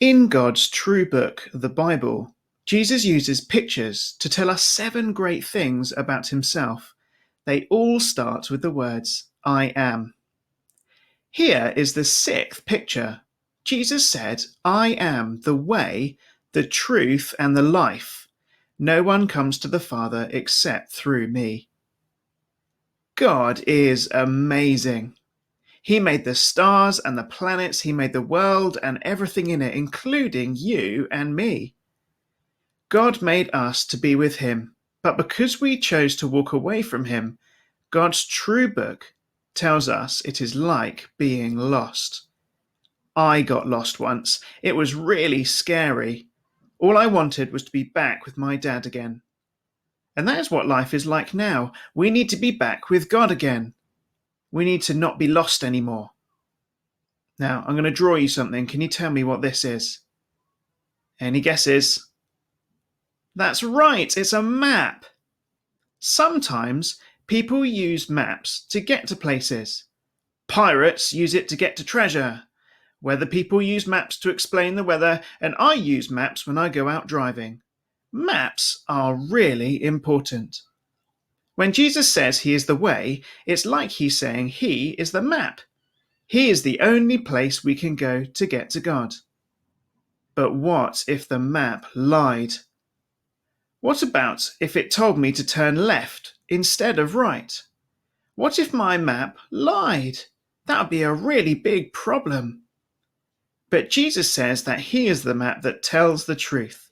In God's true book, the Bible, Jesus uses pictures to tell us 7 great things about himself. They all start with the words, I am. Here is the 6th picture. Jesus said, I am the way, the truth, and the life. No one comes to the Father except through me. God is amazing. He made the stars and the planets, he made the world and everything in it, including you and me. God made us to be with him, but because we chose to walk away from him, God's true book tells us it is like being lost. I got lost once. It was really scary. All I wanted was to be back with my dad again. And that is what life is like now. We need to be back with God again. We need to not be lost anymore. Now, I'm going to draw you something. Can you tell me what this is? Any guesses? That's right, it's a map. Sometimes people use maps to get to places. Pirates use it to get to treasure. Weather people use maps to explain the weather, and I use maps when I go out driving. Maps are really important. When Jesus says he is the way, it's like he's saying he is the map. He is the only place we can go to get to God. But what if the map lied? What about if it told me to turn left instead of right? What if my map lied? That would be a really big problem. But Jesus says that he is the map that tells the truth.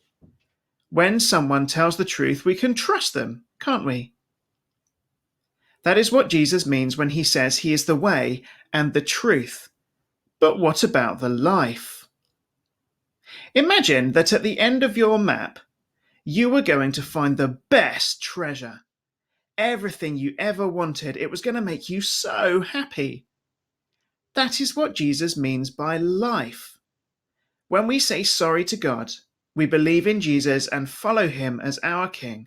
When someone tells the truth, we can trust them, can't we? That is what Jesus means when he says he is the way and the truth. But what about the life? Imagine that at the end of your map, you were going to find the best treasure. Everything you ever wanted. It was going to make you so happy. That is what Jesus means by life. When we say sorry to God, we believe in Jesus and follow him as our King,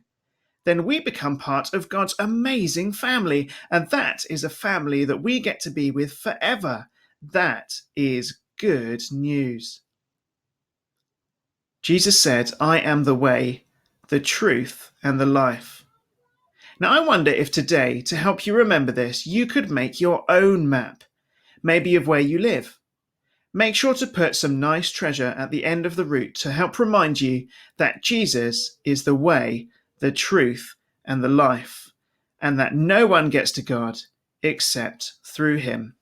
then we become part of God's amazing family, and that is a family that we get to be with forever. That is good news. Jesus said, I am the way, the truth, and the life. Now I wonder if today, to help you remember this, you could make your own map, maybe of where you live. Make sure to put some nice treasure at the end of the route to help remind you that Jesus is the way, the truth, and the life, and that no one gets to God except through him.